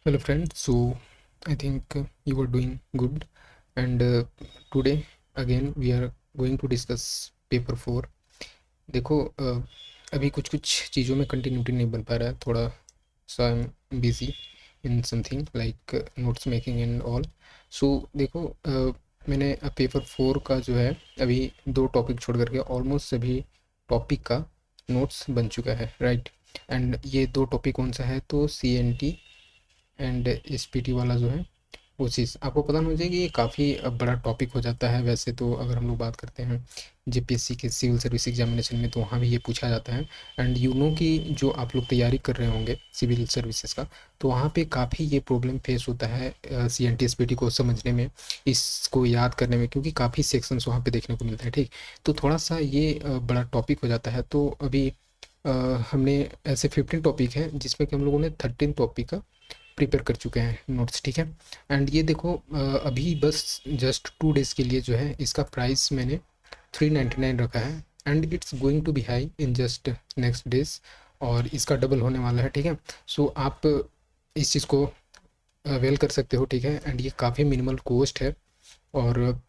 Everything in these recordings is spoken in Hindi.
Hello friends, so I think you are doing good and today again we are going to discuss paper 4। देखो अभी कुछ कुछ चीज़ों में कंटिन्यूटी नहीं बन पा रहा है, थोड़ा सा busy in something like notes making and all. So देखो मैंने पेपर 4 का जो है अभी 2 टॉपिक छोड़ करके ऑलमोस्ट सभी टॉपिक का नोट्स बन चुका है, राइट। एंड ये 2 टॉपिक कौन सा है, तो CNT एंड SPT वाला जो है वो चीज़ आपको पता होना चाहिए कि ये काफ़ी बड़ा टॉपिक हो जाता है। वैसे तो अगर हम लोग बात करते हैं JPSC के सिविल सर्विस एग्जामिनेशन में, तो वहाँ भी ये पूछा जाता है। एंड यू नो कि जो आप लोग तैयारी कर रहे होंगे सिविल सर्विसेज का, तो वहाँ पे काफ़ी ये प्रॉब्लम फेस होता है CNT SPT को समझने में, इसको याद करने में, क्योंकि काफ़ी सेक्शंस वहाँ पे देखने को मिलते हैं, ठीक। तो थोड़ा सा ये बड़ा टॉपिक हो जाता है। तो अभी अ, हमने ऐसे 15 टॉपिक हैं जिसमें कि हम लोगों ने 13 टॉपिक का प्रिपेयर कर चुके हैं नोट्स, ठीक है। एंड ये देखो अभी बस जस्ट 2 डेज़ के लिए जो है इसका प्राइस मैंने 399 रखा है and it's going to be high in just next days, और इसका डबल होने वाला है, ठीक है। सो आप इस चीज़ को अवेल कर सकते हो, ठीक है। एंड ये काफ़ी मिनिमल कॉस्ट है। और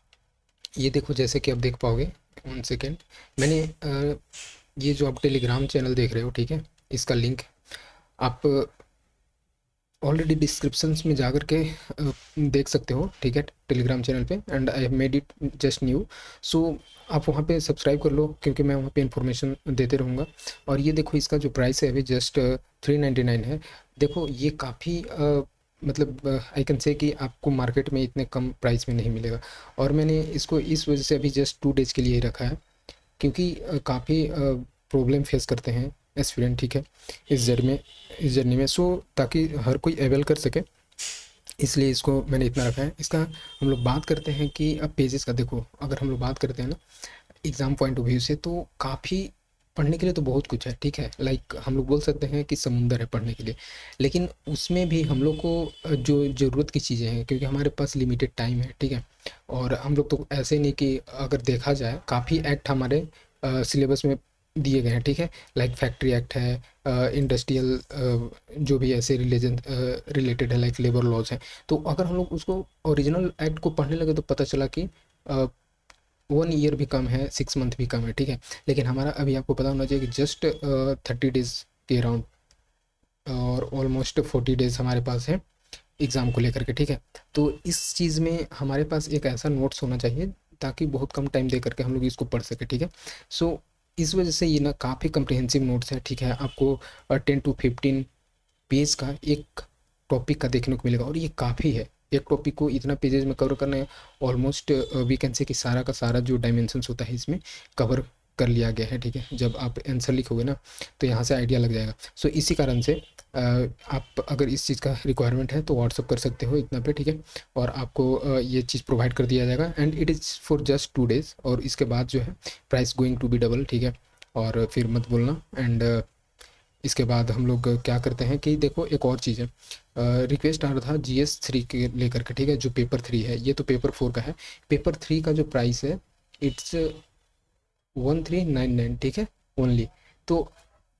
ये देखो जैसे कि आप देख पाओगे, 1 सेकेंड, मैंने ये जो आप टेलीग्राम चैनल देख रहे हो, ठीक है, इसका लिंक आप ऑलरेडी डिस्क्रिप्शंस में जा कर के देख सकते हो, ठीक है, टेलीग्राम चैनल पे। And I have made it just new, so आप वहाँ पे सब्सक्राइब कर लो, क्योंकि मैं वहाँ पे इन्फॉर्मेशन देते रहूँगा। और ये देखो इसका जो प्राइस है अभी जस्ट 399 है। देखो ये काफ़ी मतलब आई कैन से कि आपको मार्केट में इतने कम प्राइस में नहीं मिलेगा। और मैंने इसको इस वजह से अभी जस्ट 2 डेज़ के लिए ही रखा है, क्योंकि काफ़ी प्रॉब्लम फेस करते हैं एस्पिरेंट, ठीक है, इस जर्नी में। सो ताकि हर कोई अवेल कर सके, इसलिए इसको मैंने इतना रखा है। इसका हम लोग बात करते हैं कि अब पेजेस का देखो, अगर हम लोग बात करते हैं ना एग्ज़ाम पॉइंट ऑफ व्यू से, तो काफ़ी पढ़ने के लिए तो बहुत कुछ है, ठीक है। लाइक हम लोग बोल सकते हैं कि समुंदर है पढ़ने के लिए, लेकिन उसमें भी हम लोग को जो ज़रूरत की चीज़ें हैं, क्योंकि हमारे पास लिमिटेड टाइम है, ठीक है। और हम लोग तो ऐसे नहीं कि अगर देखा जाए काफ़ी एक्ट हमारे सिलेबस में दिए गए हैं, ठीक है। लाइक फैक्ट्री एक्ट है, इंडस्ट्रियल जो भी ऐसे रिलेटेड है, लाइक लेबर लॉज हैं। तो अगर हम लोग उसको ओरिजिनल एक्ट को पढ़ने लगे तो पता चला कि 1 ईयर भी कम है, 6 मंथ भी कम है, ठीक है। लेकिन हमारा अभी आपको पता होना चाहिए कि जस्ट 30 डेज़ के अराउंड और ऑलमोस्ट 40 डेज़ हमारे पास है एग्ज़ाम को लेकर के, ठीक है। तो इस चीज़ में हमारे पास एक ऐसा नोट्स होना चाहिए ताकि बहुत कम टाइम दे करके हम लोग इसको पढ़ सकें, ठीक है। सो इस वजह से ये ना काफ़ी कम्प्रिहेंसिव नोट्स है, ठीक है। आपको 10 to 15 पेज का एक टॉपिक का देखने को मिलेगा, और ये काफ़ी है। एक टॉपिक को इतना पेजेस में कवर करना है, ऑलमोस्ट वी कैन से कि सारा का सारा जो डायमेंशंस होता है इसमें कवर कर लिया गया है, ठीक है। जब आप आंसर लिखोगे ना, तो यहाँ से आइडिया लग जाएगा। सो इसी कारण से आप अगर इस चीज़ का रिक्वायरमेंट है तो व्हाट्सअप कर सकते हो इतना पे, ठीक है। और आपको ये चीज़ प्रोवाइड कर दिया जाएगा, and it is for just 2 days, और इसके बाद जो है price going to be double, ठीक है। और फिर मत बोलना। एंड इसके बाद हम लोग क्या करते हैं कि देखो एक और चीज़ है, रिक्वेस्ट आ रहा था GS 3 के लेकर के, ठीक है, जो पेपर 3 है। ये तो पेपर 4 का है। पेपर 3 का जो प्राइस है इट्स 1399, ठीक है, ओनली। तो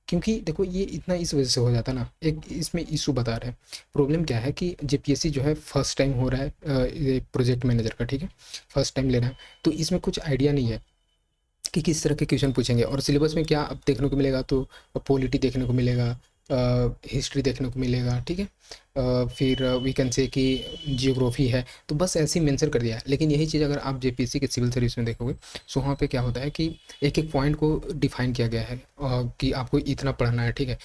क्योंकि देखो ये इतना इस वजह से हो जाता है ना, एक इसमें इशू बता रहे हैं। प्रॉब्लम क्या है कि JPSC जो है फर्स्ट टाइम हो रहा है ये प्रोजेक्ट मैनेजर का, ठीक है, फर्स्ट टाइम लेना है। तो इसमें कुछ आइडिया नहीं है कि किस तरह के क्वेश्चन पूछेंगे। और सिलेबस में क्या अब देखने को मिलेगा, तो पॉलिटी देखने को मिलेगा, हिस्ट्री देखने को मिलेगा, ठीक है। फिर वी कैन से कि जियोग्राफी है। तो बस ऐसे ही मेंशन कर दिया है। लेकिन यही चीज़ अगर आप JPSC के सिविल सर्विस में देखोगे, सो वहाँ पे क्या होता है कि एक एक पॉइंट को डिफाइन किया गया है कि आपको इतना पढ़ना है, ठीक है।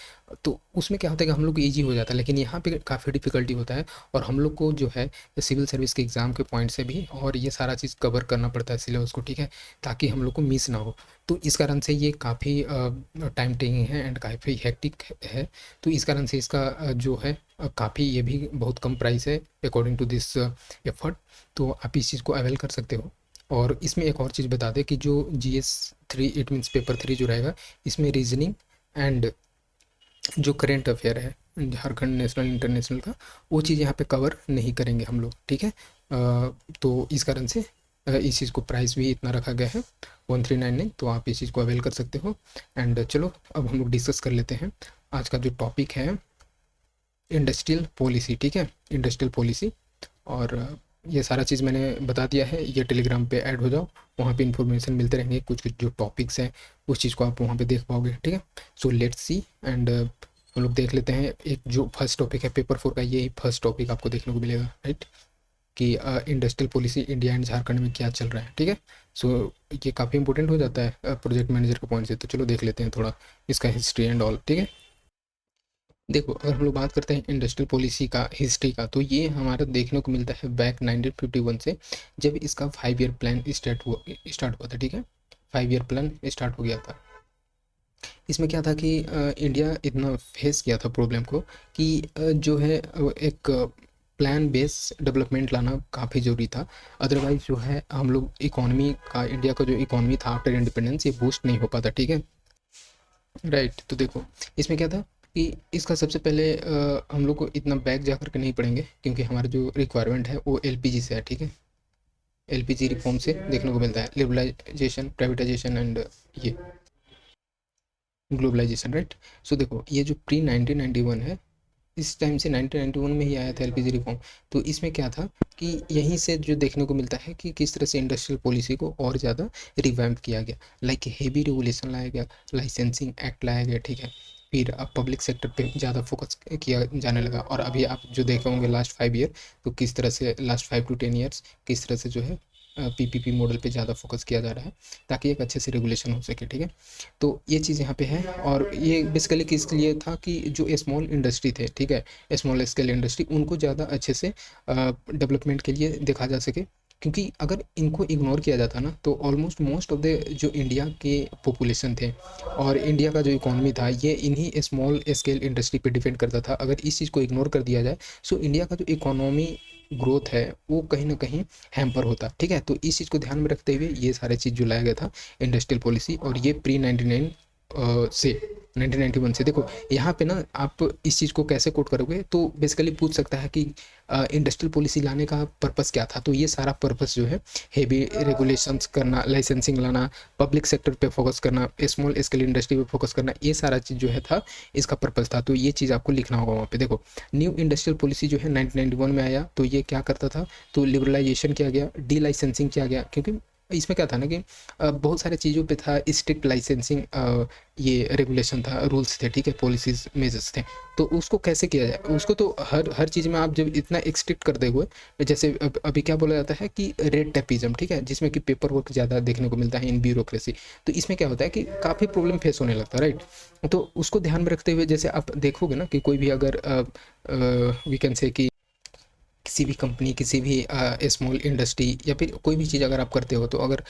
तो उसमें क्या होता है कि हम लोग को ईजी हो जाता है, लेकिन यहाँ पे काफ़ी डिफिकल्टी होता है। और हम लोग को जो है सिविल सर्विस के एग्ज़ाम के पॉइंट से भी और ये सारा चीज़ कवर करना पड़ता है सिलेबस को, ठीक है, ताकि हम लोग को मिस ना हो। तो इस कारण से ये काफ़ी टाइम टेकिंग है एंड काफ़ी हेक्टिक है। तो इस कारण से इसका जो है काफ़ी ये भी बहुत कम प्राइस है अकॉर्डिंग टू दिस एफर्ट। तो आप इस चीज़ को अवेल कर सकते हो। और इसमें एक और चीज़ बता दें कि जो GS 3 इट मीन्स पेपर 3 जो रहेगा, इसमें रीजनिंग एंड जो करेंट अफेयर है झारखंड नेशनल इंटरनेशनल का, वो चीज़ यहाँ पे कवर नहीं करेंगे हम लोग, ठीक है। तो इस कारण से इस चीज़ को प्राइस भी इतना रखा गया है 1399। तो आप इस चीज़ को अवेल कर सकते हो। एंड चलो अब हम लोग डिस्कस कर लेते हैं आज का जो टॉपिक है इंडस्ट्रियल पॉलिसी, ठीक है, इंडस्ट्रियल पॉलिसी। और ये सारा चीज़ मैंने बता दिया है, ये टेलीग्राम पे ऐड हो जाओ, वहाँ पे इन्फॉर्मेशन मिलते रहेंगे, कुछ कुछ जो टॉपिक्स हैं उस चीज़ को आप वहाँ पे देख पाओगे, ठीक है। सो लेट्स सी एंड हम लोग देख लेते हैं। एक जो फर्स्ट टॉपिक है पेपर 4 का, ये फर्स्ट टॉपिक आपको देखने को मिलेगा, राइट, कि industrial policy India and Jharkhand में क्या चल रहा है, ठीक है। सो ये काफ़ी इंपॉर्टेंट हो जाता है प्रोजेक्ट मैनेजर के पॉइंट से। तो चलो देख लेते हैं थोड़ा इसका हिस्ट्री एंड ऑल, ठीक है। देखो, अगर हम लोग बात करते हैं इंडस्ट्रियल पॉलिसी का हिस्ट्री का, तो ये हमारा देखने को मिलता है बैक 1951 से, जब इसका 5 ईयर प्लान स्टार्ट हुआ था, ठीक है। 5 ईयर प्लान स्टार्ट हो गया था। इसमें क्या था कि इंडिया इतना फेस किया था प्रॉब्लम को कि जो है एक प्लान बेस डेवलपमेंट लाना काफ़ी ज़रूरी था। अदरवाइज़ जो है हम लोग इकोनॉमी का, इंडिया का जो इकोनॉमी था आफ्टर इंडिपेंडेंस, ये बूस्ट नहीं हो पाता, ठीक है, राइट। तो देखो इसमें क्या था कि इसका सबसे पहले हम लोग को इतना बैक जा करके नहीं पड़ेंगे, क्योंकि हमारा जो रिक्वायरमेंट है वो एलपीजी से है, ठीक है। एलपीजी रिफॉर्म से देखने को मिलता है, लिबरलाइजेशन, प्राइवेटाइजेशन एंड ये ग्लोबलाइजेशन, राइट। सो देखो ये जो प्री 1991 है, इस टाइम से 1991 में ही आया था एलपीजी रिफॉर्म। तो इसमें क्या था कि यहीं से जो देखने को मिलता है कि किस तरह से इंडस्ट्रियल पॉलिसी को और ज़्यादा रिवैम्प किया गया, लाइक हेवी रेगुलेशन लाया गया, लाइसेंसिंग एक्ट लाया गया, ठीक है। फिर अब पब्लिक सेक्टर पे ज़्यादा फोकस किया जाने लगा। और अभी आप जो देखे होंगे लास्ट 5 ईयर, तो किस तरह से लास्ट 5 to 10 ईयर्स किस तरह से जो है पीपीपी मॉडल पे ज़्यादा फोकस किया जा रहा है, ताकि एक अच्छे से रेगुलेशन हो सके, ठीक है। तो ये चीज़ यहाँ पे है। और ये बेसिकली किस लिए था कि जो स्मॉल इंडस्ट्री थे, ठीक है, स्मॉल स्केल इंडस्ट्री, उनको ज़्यादा अच्छे से डेवलपमेंट के लिए देखा जा सके। क्योंकि अगर इनको इग्नोर किया जाता ना, तो ऑलमोस्ट मोस्ट ऑफ द जो इंडिया के पॉपुलेशन थे और इंडिया का जो इकोनॉमी था, ये इन्हीं स्मॉल स्केल इंडस्ट्री पे डिपेंड करता था। अगर इस चीज़ को इग्नोर कर दिया जाए, सो इंडिया का जो इकोनॉमी ग्रोथ है वो कहीं ना कहीं हैम्पर होता, ठीक है। तो इस चीज़ को ध्यान में रखते हुए ये सारे चीज़ जो लाया गया था इंडस्ट्रियल पॉलिसी, और ये प्री 99 से 1991 से। देखो यहाँ पे ना आप इस चीज़ को कैसे कोट करोगे, तो बेसिकली पूछ सकता है कि इंडस्ट्रियल पॉलिसी लाने का पर्पस क्या था। तो ये सारा पर्पस जो है हेवी रेगुलेशंस करना, लाइसेंसिंग लाना, पब्लिक सेक्टर पे फोकस करना, स्मॉल स्केल इंडस्ट्री पे फोकस करना, ये सारा चीज़ जो है था इसका पर्पस था। तो ये चीज़ आपको लिखना होगा वहाँ पे। देखो न्यू इंडस्ट्रियल पॉलिसी जो है 1991 में आया, तो ये क्या करता था, तो लिबरलाइजेशन किया गया, डी लाइसेंसिंग किया गया। क्योंकि इसमें क्या था ना कि बहुत सारे चीज़ों पे था स्ट्रिक्ट लाइसेंसिंग, ये रेगुलेशन था, रूल्स थे, ठीक है, पॉलिसीज मेजर्स थे। तो उसको कैसे किया जाए, उसको तो हर हर चीज़ में आप जब इतना स्ट्रिक्ट कर दे हुए, जैसे अभी क्या बोला जाता है कि रेड टेपिज्म, ठीक है, जिसमें कि पेपर वर्क ज़्यादा देखने को मिलता है इन ब्यूरोक्रेसी। तो इसमें क्या होता है कि काफ़ी प्रॉब्लम फेस होने लगता है, राइट। तो उसको ध्यान में रखते हुए जैसे आप देखोगे ना कि कोई भी अगर वी कैन से कि किसी भी कंपनी, किसी भी स्मॉल इंडस्ट्री या फिर कोई भी चीज़ अगर आप करते हो, तो अगर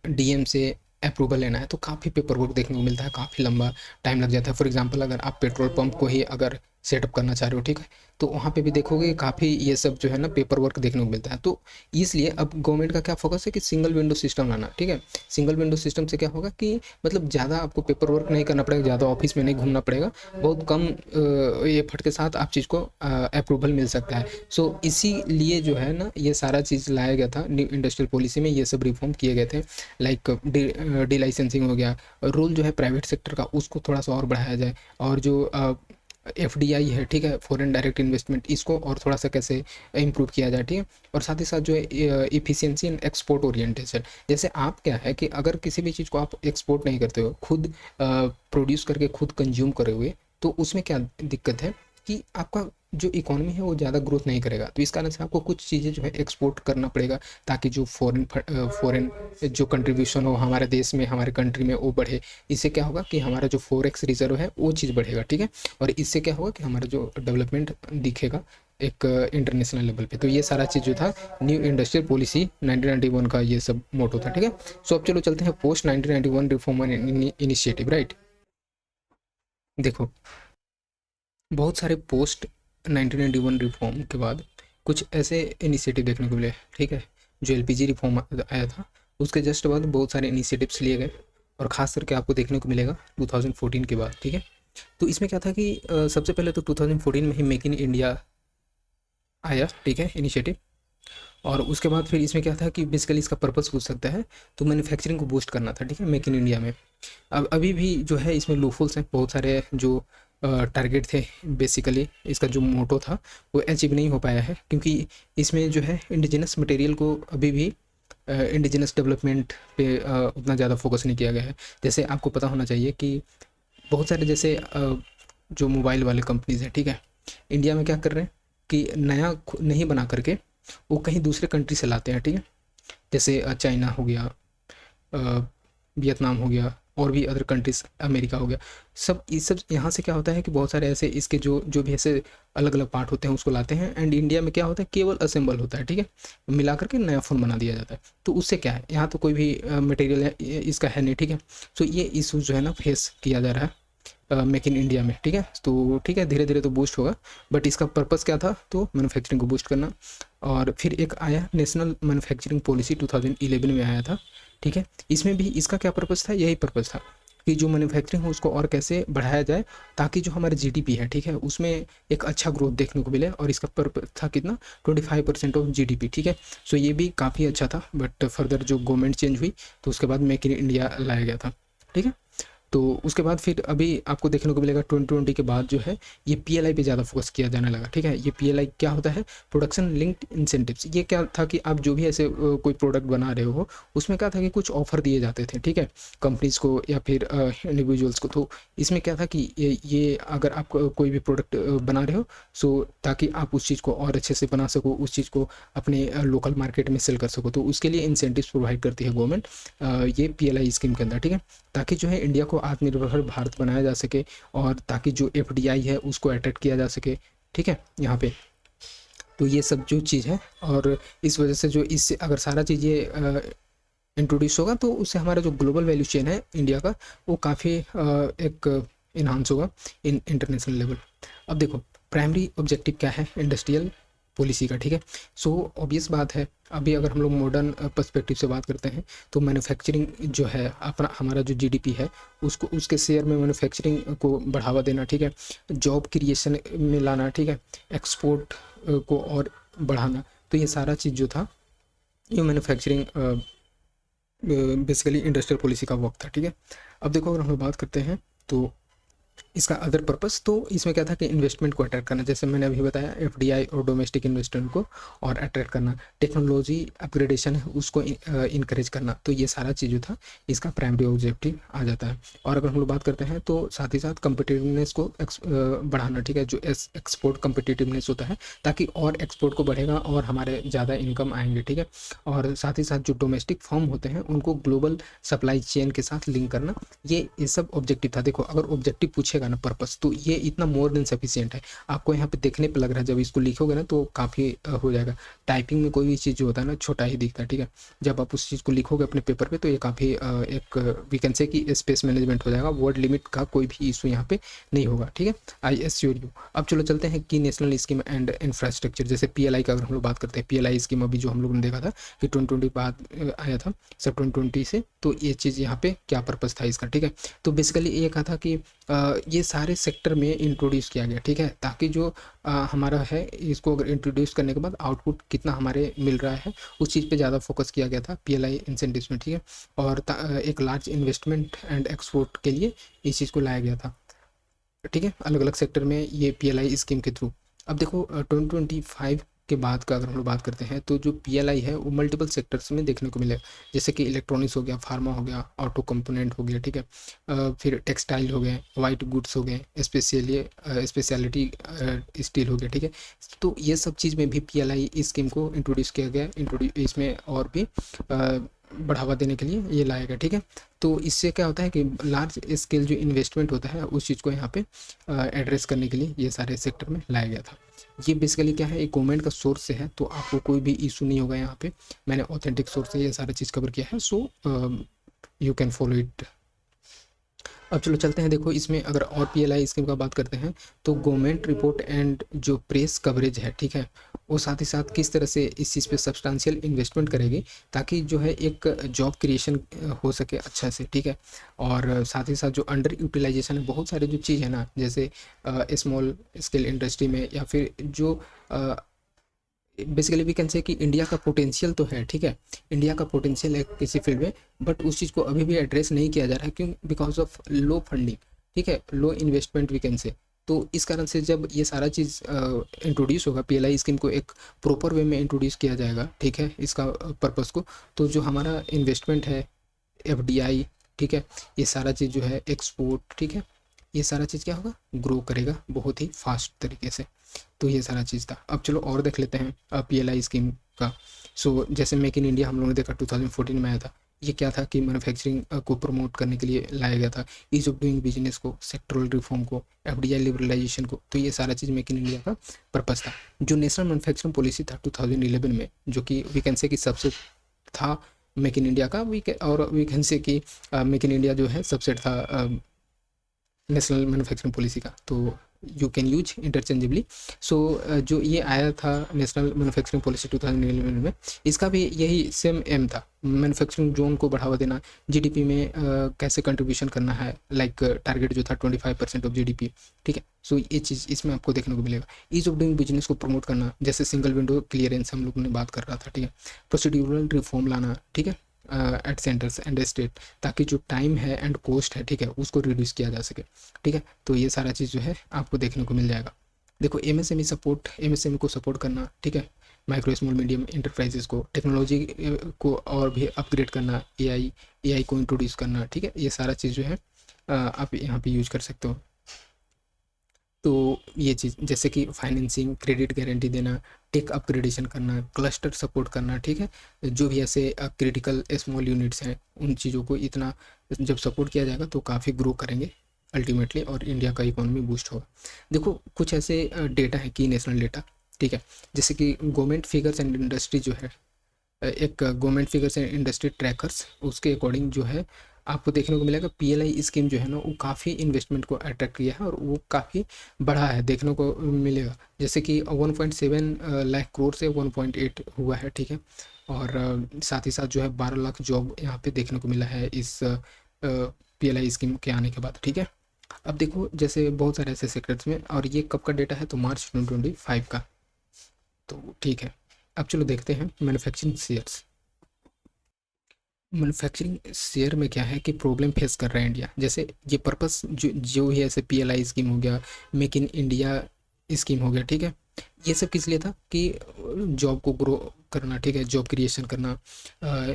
डीएम से अप्रूवल लेना है तो काफ़ी पेपर वर्क देखने को मिलता है, काफ़ी लंबा टाइम लग जाता है। फॉर एग्जांपल अगर आप पेट्रोल पंप को ही अगर सेटअप करना चाह रहे हो, ठीक है, तो वहाँ पे भी देखोगे काफ़ी ये सब जो है ना पेपर वर्क देखने को मिलता है। तो इसलिए अब गवर्नमेंट का क्या फोकस है कि सिंगल विंडो सिस्टम लाना, ठीक है। सिंगल विंडो सिस्टम से क्या होगा कि मतलब ज़्यादा आपको पेपर वर्क नहीं करना पड़ेगा, ज़्यादा ऑफिस में नहीं घूमना पड़ेगा, बहुत कम एफर्ट के साथ आप चीज़ को अप्रूवल मिल सकता है। सो इसीलिए जो है ना ये सारा चीज़ लाया गया था न्यू इंडस्ट्रियल पॉलिसी में, ये सब रिफॉर्म किए गए थे। लाइक डी लाइसेंसिंग हो गया, रोल जो है प्राइवेट सेक्टर का उसको थोड़ा सा और बढ़ाया जाए, और जो एफडीआई है, ठीक है, फॉरेन डायरेक्ट इन्वेस्टमेंट, इसको और थोड़ा सा कैसे इम्प्रूव किया जाए, ठीक है। और साथ ही साथ जो है इफिशिएंसी एंड एक्सपोर्ट ओरिएंटेशन, जैसे आप क्या है कि अगर किसी भी चीज़ को आप एक्सपोर्ट नहीं करते हो, खुद प्रोड्यूस करके खुद कंज्यूम करे हुए, तो उसमें क्या दिक्कत है कि आपका जो इकोनॉमी है वो ज़्यादा ग्रोथ नहीं करेगा। तो इस कारण से आपको कुछ चीज़ें जो है एक्सपोर्ट करना पड़ेगा, ताकि जो फॉरेन जो कंट्रीब्यूशन हो हमारे देश में, हमारे कंट्री में, वो बढ़े। इससे क्या होगा कि हमारा जो फॉरेक्स रिजर्व है वो चीज़ बढ़ेगा, ठीक है। और इससे क्या होगा कि हमारा जो डेवलपमेंट दिखेगा एक इंटरनेशनल लेवल पे। तो ये सारा चीज़ जो था न्यू इंडस्ट्रियल पॉलिसी 1991 का ये सब मोटो था, ठीक है। सो अब चलो चलते हैं पोस्ट 1991 रिफॉर्म इनिशिएटिव, राइट। देखो बहुत सारे पोस्ट 1991 रिफॉर्म के बाद कुछ ऐसे इनिशिएटिव देखने को मिले, ठीक है। जो एलपीजी रिफॉर्म आया था उसके जस्ट बाद बहुत सारे इनिशिएटिव्स लिए गए, और ख़ास करके आपको देखने को मिलेगा 2014 के बाद, ठीक है। तो इसमें क्या था कि सबसे पहले तो 2014 में ही मेक इन इंडिया आया, ठीक है, इनिशिएटिव। और उसके बाद फिर इसमें क्या था कि बेसिकली इसका पर्पस पूछ सकता है, तो मैन्युफैक्चरिंग को बूस्ट करना था, ठीक है, मेक इन इंडिया में। अब अभी भी जो है इसमें लूफुल्स हैं बहुत सारे, जो टारगेट थे, बेसिकली इसका जो मोटो था वो अचीव नहीं हो पाया है, क्योंकि इसमें जो है इंडिजिनस मटेरियल को अभी भी इंडिजिनस डेवलपमेंट पे उतना ज़्यादा फोकस नहीं किया गया है। जैसे आपको पता होना चाहिए कि बहुत सारे जैसे जो मोबाइल वाले कंपनीज हैं, ठीक है, इंडिया में क्या कर रहे हैं कि नया नहीं बना करके वो कहीं दूसरे कंट्री से लाते हैं, ठीक है, जैसे चाइना हो गया, वियतनाम हो गया, और भी अदर कंट्रीज, अमेरिका हो गया, सब ये सब यहाँ से क्या होता है कि बहुत सारे ऐसे इसके जो जो भी ऐसे अलग अलग पार्ट होते हैं उसको लाते हैं, एंड इंडिया में क्या होता है केवल असेंबल होता है, ठीक है, मिला करके नया फ़ोन बना दिया जाता है। तो उससे क्या है, यहाँ तो कोई भी मटेरियल है इसका है नहीं, ठीक है। सो ये इशू जो है ना फेस किया जा रहा है मेक इन इंडिया में, ठीक है। तो ठीक है, धीरे धीरे तो बूस्ट होगा, बट इसका पर्पस क्या था, तो मैन्युफैक्चरिंग को बूस्ट करना। और फिर एक आया नेशनल मैन्युफैक्चरिंग पॉलिसी 2011 में आया था, ठीक है। इसमें भी इसका क्या पर्पस था, यही पर्पस था कि जो मैन्युफैक्चरिंग है उसको और कैसे बढ़ाया जाए, ताकि जो हमारे जीडीपी है, ठीक है, उसमें एक अच्छा ग्रोथ देखने को मिले। और इसका पर्पस था कितना, 25% ऑफ जीडीपी, ठीक है। सो ये भी काफ़ी अच्छा था, बट फर्दर जो गवर्नमेंट चेंज हुई तो उसके बाद मेक इन इंडिया लाया गया था, ठीक है। तो उसके बाद फिर अभी आपको देखने को मिलेगा 2020 के बाद जो है ये पीएलआई पे ज़्यादा फोकस किया जाने लगा, ठीक है। ये पीएलआई क्या होता है, प्रोडक्शन लिंक्ड इंसेंटिव्स। ये क्या था कि आप जो भी ऐसे कोई प्रोडक्ट बना रहे हो उसमें क्या था कि कुछ ऑफर दिए जाते थे, ठीक है, कंपनीज को या फिर इंडिविजुअल्स को। तो इसमें क्या था कि ये अगर आप कोई भी प्रोडक्ट बना रहे हो, सो ताकि आप उस चीज़ को और अच्छे से बना सको, उस चीज़ को अपने लोकल मार्केट में सेल कर सको, तो उसके लिए इंसेंटिव्स प्रोवाइड करती है गवर्नमेंट ये पीएलआई स्कीम के अंदर, ठीक है, ताकि जो है इंडिया को आत्मनिर्भर भारत बनाया जा सके, और ताकि जो एफडीआई है उसको अट्रैक्ट किया जा सके, ठीक है, यहाँ पे। तो ये सब जो चीज़ है, और इस वजह से जो इससे अगर सारा चीज़ ये इंट्रोड्यूस होगा तो उससे हमारा जो ग्लोबल वैल्यू चेन है इंडिया का वो काफ़ी एक इन्हांस होगा इन इंटरनेशनल लेवल। अब देखो प्राइमरी ऑब्जेक्टिव क्या है इंडस्ट्रियल पॉलिसी का, ठीक है। सो ऑब्वियस बात है, अभी अगर हम लोग मॉडर्न पर्सपेक्टिव से बात करते हैं तो मैन्युफैक्चरिंग जो है अपना हमारा जो जीडीपी है उसको उसके शेयर में मैन्युफैक्चरिंग को बढ़ावा देना, ठीक है, जॉब क्रिएशन में लाना, ठीक है, एक्सपोर्ट को और बढ़ाना। तो ये सारा चीज़ जो था ये मैन्युफैक्चरिंग बेसिकली इंडस्ट्रियल पॉलिसी का वर्क था, ठीक है। अब देखो अगर हम लोग बात करते हैं तो इसका अदर पर्पस, तो इसमें क्या था कि इन्वेस्टमेंट को अट्रैक्ट करना, जैसे मैंने अभी बताया एफडीआई और डोमेस्टिक इन्वेस्टमेंट को और अट्रैक्ट करना, टेक्नोलॉजी अपग्रेडेशन है उसको इनकरेज करना। तो ये सारा चीज़ जो था इसका प्राइमरी ऑब्जेक्टिव आ जाता है। और अगर हम लोग बात करते हैं तो साथ ही साथ कम्पिटिटिवनेस को बढ़ाना, ठीक है, जो एक्सपोर्ट कम्पिटिटिवनेस होता है, ताकि और एक्सपोर्ट को बढ़ेगा और हमारे ज़्यादा इनकम आएंगे, ठीक है। और साथ ही साथ जो डोमेस्टिक फर्म होते हैं उनको ग्लोबल सप्लाई चेन के साथ लिंक करना, ये सब ऑब्जेक्टिव था। देखो अगर ऑब्जेक्टिव पूछेगा ना पर्पस, तो ये इतना मोर देन सफिशिएंट है। आपको यहाँ पे देखने पे लग रहा है, जब इसको लिखोगे ना तो काफ़ी हो जाएगा। टाइपिंग में कोई भी चीज़ जो होता है ना छोटा ही दिखता है, ठीक है, जब आप उस चीज़ को लिखोगे अपने पेपर पे तो ये काफ़ी एक वी कैन से कि स्पेस मैनेजमेंट हो जाएगा, वर्ड लिमिट का कोई भी इशू यहाँ पे नहीं होगा, ठीक है, आई एश्योर यू। अब चलो चलते हैं कि नेशनल स्कीम एंड इंफ्रास्ट्रक्चर, जैसे पीएलआई का अगर हम लोग बात करते हैं, पीएलआई स्कीम अभी जो हम लोगों ने देखा था कि 2020 बाद आया था सब 2020 से, तो ये चीज़ यहाँ पे क्या पर्पज़ था इसका, ठीक है। तो बेसिकली ये कहा था कि ये सारे सेक्टर में इंट्रोड्यूस किया गया, ठीक है, ताकि जो हमारा है इसको अगर इंट्रोड्यूस करने के बाद आउटपुट कितना हमारे मिल रहा है उस चीज़ पे ज़्यादा फोकस किया गया था पीएलआई इंसेंटिव्स में, ठीक है। और एक लार्ज इन्वेस्टमेंट एंड एक्सपोर्ट के लिए इस चीज़ को लाया गया था, ठीक है, अलग अलग सेक्टर में ये पीएलआई स्कीम के थ्रू। अब देखो 2025 के बाद का अगर हम लोग बात करते हैं तो जो पीएलआई है वो मल्टीपल सेक्टर्स में देखने को मिलेगा, जैसे कि इलेक्ट्रॉनिक्स हो गया, फार्मा हो गया, ऑटो कंपोनेंट हो गया, ठीक है, फिर टेक्सटाइल हो गए, वाइट गुड्स हो गए, स्पेशलिटी स्टील हो गया, ठीक है। तो ये सब चीज़ में भी पीएलआई स्कीम को इंट्रोड्यूस किया गया, इसमें और भी बढ़ावा देने के लिए ये लाया गया, ठीक है। तो इससे क्या होता है कि लार्ज स्केल जो इन्वेस्टमेंट होता है उस चीज़ को यहाँ पे एड्रेस करने के लिए ये सारे सेक्टर में लाया गया था। ये बेसिकली क्या है, एक गवर्नमेंट का सोर्स से है, तो आपको कोई भी इशू नहीं होगा यहाँ पे। मैंने ऑथेंटिक सोर्स से ये सारा चीज़ कवर किया है, so you can follow it. अब चलो चलते हैं, देखो इसमें अगर और पीएलआई स्कीम का बात करते हैं तो गवर्नमेंट रिपोर्ट एंड जो प्रेस कवरेज है, ठीक है, वो साथ ही साथ किस तरह से इस चीज़ पे सब्सटेंशियल इन्वेस्टमेंट करेगी ताकि जो है एक जॉब क्रिएशन हो सके अच्छा से, ठीक है। और साथ ही साथ जो अंडर यूटिलाइजेशन है, बहुत सारे जो चीज़ है ना, जैसे स्मॉल स्केल इंडस्ट्री में या फिर जो बेसिकली वी कैन से कि इंडिया का पोटेंशियल तो है, ठीक है, इंडिया का पोटेंशियल है किसी फील्ड में, बट उस चीज़ को अभी भी एड्रेस नहीं किया जा रहा है, क्यों, बिकॉज ऑफ लो फंडिंग, ठीक है, लो इन्वेस्टमेंट वी कैन से। तो इस कारण से जब ये सारा चीज़ इंट्रोड्यूस होगा, पीएलआई स्कीम को एक प्रॉपर वे में इंट्रोड्यूस किया जाएगा, ठीक है, इसका पर्पस को, तो जो हमारा इन्वेस्टमेंट है, एफडीआई, ठीक है, ये सारा चीज़ जो है एक्सपोर्ट, ठीक है, ये सारा चीज़ क्या होगा, ग्रो करेगा बहुत ही फास्ट तरीके से। तो ये सारा चीज़ था। अब चलो और देख लेते हैं पीएलआई स्कीम का। सो जैसे मेक इन इंडिया हम लोगों ने देखा 2014 में आया था। ये क्या था कि मैन्युफैक्चरिंग को प्रमोट करने के लिए लाया गया था, ईज ऑफ डूइंग बिजनेस को, सेक्टरल रिफॉर्म को, एफडीआई लिबरलाइजेशन को। तो ये सारा चीज़ मेक इन इंडिया का पर्पस था। जो नेशनल मैन्युफैक्चरिंग पॉलिसी था 2011 में, जो कि वी कैन से कि सबसे था मेक इन इंडिया का, और वी कैन से कि मेक इन इंडिया जो है सबसेट था नेशनल मैन्युफैक्चरिंग पॉलिसी का। तो यू कैन यूज इंटरचेंजेबली। सो जो ये आया था नेशनल मैन्युफैक्चरिंग पॉलिसी 2011 में, इसका भी यही सेम एम था, मैन्युफैक्चरिंग जोन को बढ़ावा देना, जीडीपी में कैसे कंट्रीब्यूशन करना है, लाइक टारगेट जो था 25% ऑफ जीडीपी, ठीक है। सो ये चीज़ इसमें आपको देखने को मिलेगा। ईज ऑफ डूइंग बिजनेस को प्रमोट करना, जैसे सिंगल विंडो क्लियरेंस हम लोगों ने बात कर रहा था, ठीक है, प्रोसीड्यूरल रिफॉर्म लाना, ठीक है, एट सेंटर्स एंड स्टेट, ताकि जो टाइम है एंड कॉस्ट है, ठीक है, उसको रिड्यूस किया जा सके, ठीक है। तो ये सारा चीज़ जो है आपको देखने को मिल जाएगा। देखो एमएसएमई सपोर्ट, एमएसएमई को सपोर्ट करना, ठीक है, माइक्रो स्मॉल मीडियम इंटरप्राइजेस को, टेक्नोलॉजी को और भी अपग्रेड करना, एआई को इंट्रोड्यूस करना, ठीक है, ये सारा चीज़ जो है आप यहाँ पे यूज कर सकते हो। तो ये चीज़ जैसे कि फाइनेंसिंग, क्रेडिट गारंटी देना, टेक अपग्रेडेशन करना, क्लस्टर सपोर्ट करना, ठीक है, जो भी ऐसे क्रिटिकल स्मॉल यूनिट्स हैं, उन चीज़ों को इतना जब सपोर्ट किया जाएगा तो काफ़ी ग्रो करेंगे अल्टीमेटली, और इंडिया का इकोनॉमी बूस्ट होगा। देखो कुछ ऐसे डेटा है की नेशनल डेटा, ठीक है, जैसे कि गवर्नमेंट फिगर्स एंड इंडस्ट्री जो है, एक government figures and industry trackers, उसके अकॉर्डिंग जो है आपको देखने को मिलेगा पीएलआई स्कीम जो है ना, वो काफ़ी इन्वेस्टमेंट को अट्रैक्ट किया है और वो काफ़ी बढ़ा है, देखने को मिलेगा। जैसे कि 1.7 लाख करोड़ से 1.8 हुआ है, ठीक है, और साथ ही साथ जो है 12 लाख जॉब यहाँ पे देखने को मिला है इस पीएलआई स्कीम के आने के बाद, ठीक है। अब देखो जैसे बहुत सारे ऐसे सेक्टर्स में, और ये कब का डेटा है, तो मार्च 2025 का, तो ठीक है। अब चलो देखते हैं मैन्युफैक्चरिंग शेयर्स। मैन्युफैक्चरिंग शेयर में क्या है कि प्रॉब्लम फेस कर रहा है इंडिया। जैसे ये पर्पस जो ही ऐसे पीएलआई स्कीम हो गया, मेक इन इंडिया स्कीम हो गया, ठीक है, ये सब किस लिए था कि जॉब को ग्रो करना, ठीक है, जॉब क्रिएशन करना,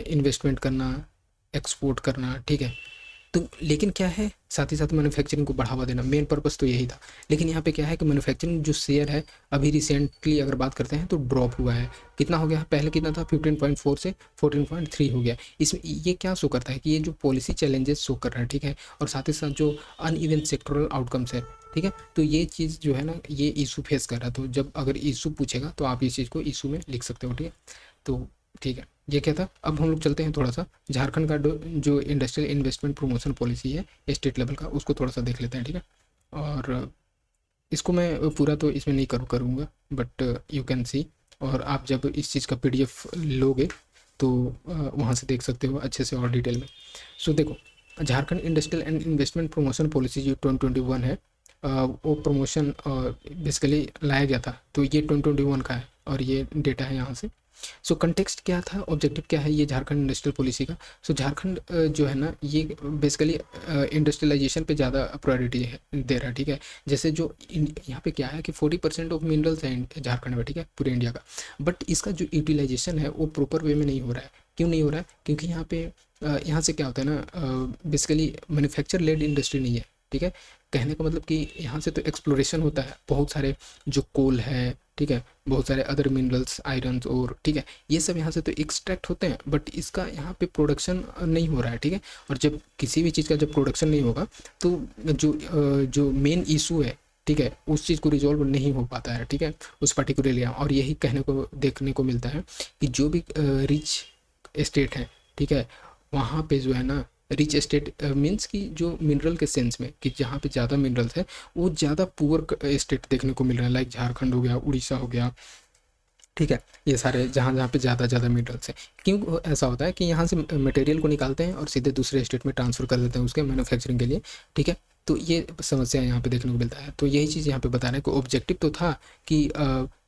इन्वेस्टमेंट करना, एक्सपोर्ट करना, ठीक है। तो लेकिन क्या है, साथ ही साथ मैन्युफैक्चरिंग को बढ़ावा देना, मेन पर्पस तो यही था। लेकिन यहाँ पे क्या है कि मैन्युफैक्चरिंग जो शेयर है अभी रिसेंटली अगर बात करते हैं तो ड्रॉप हुआ है। कितना हो गया, पहले कितना था, 15.4 से 14.3 हो गया। इसमें ये क्या शो करता है कि ये जो पॉलिसी चैलेंजेस शो कर रहा है, ठीक है, और साथ ही साथ जो अनइवन सेक्टोरल आउटकम्स है, ठीक है, तो ये चीज़ जो है ना, ये इशू फेस कर रहा है। तो जब अगर इशू पूछेगा तो आप इस चीज़ को इशू में लिख सकते हो, ठीक है। तो ठीक है, ये क्या था। अब हम लोग चलते हैं थोड़ा सा झारखंड का जो इंडस्ट्रियल इन्वेस्टमेंट प्रमोशन पॉलिसी है स्टेट लेवल का, उसको थोड़ा सा देख लेते हैं, ठीक है। और इसको मैं पूरा तो इसमें नहीं करूँगा, बट यू कैन सी, और आप जब इस चीज़ का पीडीएफ लोगे तो वहाँ से देख सकते हो अच्छे से और डिटेल में। सो देखो, Jharkhand industrial and investment promotion policy जो 2021 है, वो प्रमोशन बेसिकली लाया गया था, तो ये 2021 का है और ये डेटा है यहाँ से। सो कंटेक्स्ट क्या था, ऑब्जेक्टिव क्या है ये झारखंड इंडस्ट्रियल पॉलिसी का। सो झारखंड जो है ना, ये बेसिकली इंडस्ट्रियलाइजेशन पे ज़्यादा प्रायोरिटी है दे रहा है, ठीक है। जैसे जो यहाँ पे क्या है कि 40% ऑफ मिनरल्स हैं झारखंड में, ठीक है, पूरे इंडिया का, बट इसका जो यूटिलाइजेशन है वो प्रॉपर वे में नहीं हो रहा है। क्यों नहीं हो रहा है, क्योंकि यहाँ पे यहाँ से क्या होता है ना, बेसिकली मैन्युफैक्चर लेड इंडस्ट्री नहीं है, ठीक है। कहने का मतलब कि यहाँ से तो एक्सप्लोरेशन होता है, बहुत सारे जो कोल है, ठीक है, बहुत सारे अदर मिनरल्स, आयरन्स और, ठीक है, ये सब यहाँ से तो एक्सट्रैक्ट होते हैं, बट इसका यहाँ पे प्रोडक्शन नहीं हो रहा है, ठीक है। और जब किसी भी चीज़ का जब प्रोडक्शन नहीं होगा तो जो मेन इशू है, ठीक है, उस चीज़ को रिजॉल्व नहीं हो पाता है, ठीक है, उस पर्टिकुलर एरिया। और यही कहने को देखने को मिलता है कि जो भी रिच एस्टेट है, ठीक है, वहाँ पे जो है ना, रिच एस्टेट मीन्स कि जो मिनरल के सेंस में कि जहाँ पे ज़्यादा मिनरल्स है, वो ज़्यादा पुअर एस्टेट देखने को मिल रहा है, लाइक झारखंड हो गया, उड़ीसा हो गया, ठीक है, ये सारे जहाँ जहाँ पे ज़्यादा मिनरल्स है। क्यों ऐसा होता है कि यहाँ से मटेरियल को निकालते हैं और सीधे दूसरे स्टेट में ट्रांसफ़र कर देते हैं उसके मैन्युफैक्चरिंग के लिए, ठीक है। तो ये समस्या यहाँ पे देखने को मिलता है। तो यही चीज़ यहाँ पे बता रहे हैं कि ऑब्जेक्टिव तो था कि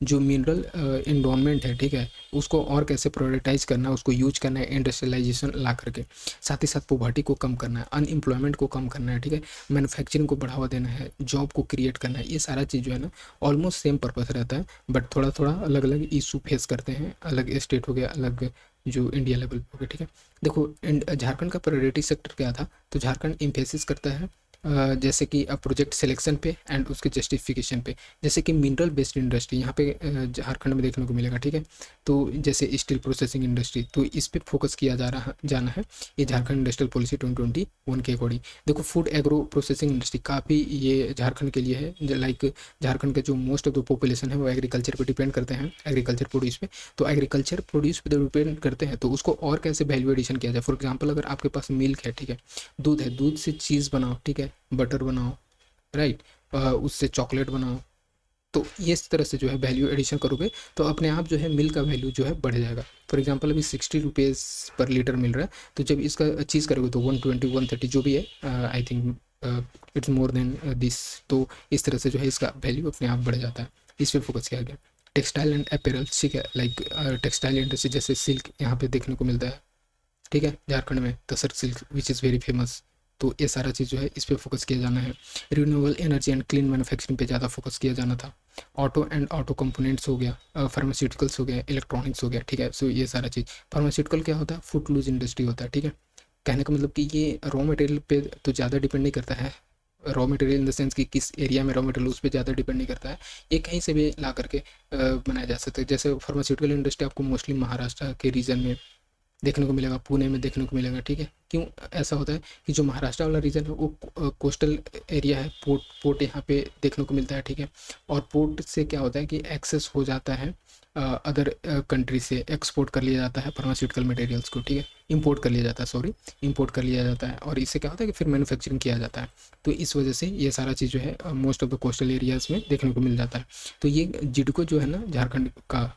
जो मिनरल एनवायरनमेंट है, ठीक है, उसको और कैसे प्रायोरिटाइज करना है, उसको यूज करना है इंडस्ट्रियलाइजेशन ला करके, साथ ही साथ पॉवर्टी को कम करना है, अनएम्प्लॉयमेंट को कम करना है, ठीक है, मैन्युफैक्चरिंग को बढ़ावा देना है, जॉब को क्रिएट करना है। ये सारा चीज़ जो है ना ऑलमोस्ट सेम पर्पस रहता है, बट थोड़ा थोड़ा अलग अलग इशू फेस करते हैं, अलग स्टेट हो गया, अलग जो इंडिया लेवल पे हो गया, ठीक है। देखो झारखंड का प्रायोरिटी सेक्टर क्या था, तो झारखंड इम्फेसिस करता है जैसे कि प्रोजेक्ट सिलेक्शन पे एंड उसके जस्टिफिकेशन पे। जैसे कि मिनरल बेस्ड इंडस्ट्री यहाँ पे झारखंड में देखने को मिलेगा, ठीक है। तो जैसे स्टील प्रोसेसिंग इंडस्ट्री, तो इस पे फोकस किया जाना है, ये झारखंड इंडस्ट्रियल पॉलिसी 2021 के अकॉर्डिंग। देखो फूड एग्रो प्रोसेसिंग इंडस्ट्री काफ़ी ये झारखंड के लिए है, लाइक झारखंड के जो मोस्ट ऑफ द पॉपुलेशन है वो एग्रीकल्चर पर डिपेंड करते हैं, एग्रीकल्चर प्रोड्यूस पे। तो एग्रीकल्चर प्रोड्यूस पे डिपेंड करते हैं, तो उसको और कैसे वैल्यू एडिशन किया जाए। फॉर एग्जाम्पल अगर आपके पास मिल्क है, ठीक है, दूध है, दूध से चीज़ बनाओ, ठीक है, बटर बनाओ, राइट, उससे चॉकलेट बनाओ। तो ये इस तरह से जो है वैल्यू एडिशन करोगे तो अपने आप जो है मिल्क का वैल्यू जो है बढ़ जाएगा। फॉर एग्जांपल अभी 60 रुपीज़ पर लीटर मिल रहा है, तो जब इसका चीज़ करोगे तो 120 130 जो भी है, I think it's more than this. तो इस तरह से जो है इसका वैल्यू अपने आप बढ़ जाता है, इस पर फोकस किया गया। टेक्सटाइल एंड अपैरल, ठीक है, लाइक टेक्सटाइल इंडस्ट्री जैसे सिल्क यहाँ पे देखने को मिलता है, ठीक है, झारखंड में tasar silk which is very famous. तो ये सारा चीज़ जो है इस पर फोकस किया जाना है। Renewable energy and clean manufacturing पे ज़्यादा फोकस किया जाना था। ऑटो एंड ऑटो कंपोनेंट्स हो गया, फार्मास्यूटिकल्स हो गया, इलेक्ट्रॉनिक्स हो गया, ठीक है। सो ये सारा चीज़, फार्मास्यूटिकल क्या होता है, फूड लूज इंडस्ट्री होता है, ठीक है। कहने का मतलब कि ये रॉ मटेरियल पे तो ज़्यादा डिपेंड नहीं करता है, raw material in the sense कि किस एरिया में रॉ मटेरियल उस पर ज़्यादा डिपेंड नहीं करता है, ये कहीं से भी ला करके बनाया जा सकता है। जैसे फार्मास्यूटिकल इंडस्ट्री आपको मोस्टली महाराष्ट्र के रीजन में देखने को मिलेगा, पुणे में देखने को मिलेगा, ठीक है। क्यों ऐसा होता है कि जो महाराष्ट्र वाला रीजन है वो कोस्टल एरिया है, पोर्ट पोर्ट यहाँ पे देखने को मिलता है, ठीक है। और पोर्ट से क्या होता है कि एक्सेस हो जाता है अदर कंट्री से, एक्सपोर्ट कर लिया जाता है फार्मास्यूटिकल मटेरियल्स को, ठीक है, इंपोर्ट कर लिया जाता है, सॉरी, इंपोर्ट कर लिया जाता है, और इससे क्या होता है कि फिर मैन्युफैक्चरिंग किया जाता है। तो इस वजह से ये सारा चीज़ जो है most of the coastal areas में देखने को मिल जाता है। तो ये जिडको जो है ना झारखंड का,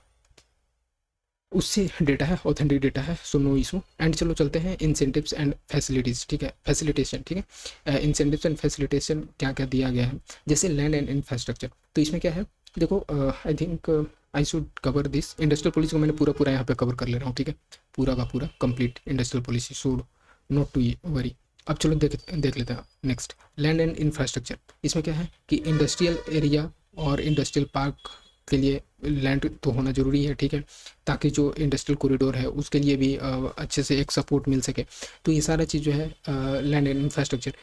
उससे डेटा है, ऑथेंटिक डेटा है, सो नो इशू। एंड चलो चलते हैं इंसेंटिव्स एंड फैसिलिटीज़, ठीक है, फैसिलिटेशन, ठीक है। इंसेंटिव्स एंड फैसिलिटेशन क्या क्या दिया गया है, जैसे लैंड एंड इंफ्रास्ट्रक्चर। तो इसमें क्या है, देखो I think I should cover this industrial policy को, मैंने पूरा पूरा यहाँ पे कवर कर ले रहा हूँ, ठीक है, पूरा का पूरा complete industrial policy, should not to worry. अब चलो देख लेते हैं नेक्स्ट, लैंड एंड इंफ्रास्ट्रक्चर। इसमें क्या है कि इंडस्ट्रियल एरिया और इंडस्ट्रियल पार्क के लिए लैंड तो होना ज़रूरी है, ठीक है, ताकि जो इंडस्ट्रियल कॉरिडोर है उसके लिए भी अच्छे से एक सपोर्ट मिल सके। तो ये सारा चीज़ जो है लैंड एंड इंफ्रास्ट्रक्चर,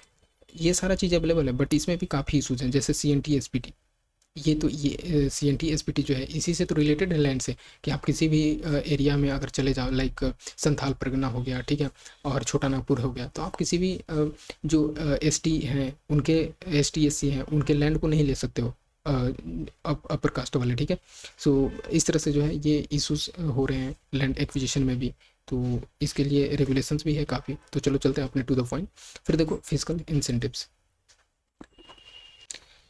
ये सारा चीज़ अवेलेबल है, बट इसमें भी काफ़ी इशूज़ हैं, जैसे CNT SPT। ये तो ये CNT SPT जो है इसी से तो रिलेटेड है लैंड से, कि आप किसी भी एरिया में अगर चले जाओ, लाइक संथाल परगना हो गया, ठीक है, और छोटा नागपुर हो गया, तो आप किसी भी जो ST हैं उनके, ST SC हैं उनके लैंड को नहीं ले सकते हो, अपर कास्ट वाले, ठीक है। सो इस तरह से जो है ये इश्यूज हो रहे हैं लैंड एक्विजिशन में भी, तो इसके लिए रेगुलेशंस भी है काफ़ी। तो चलो चलते हैं अपने टू द पॉइंट। फिर देखो फिजिकल इंसेंटिव्स,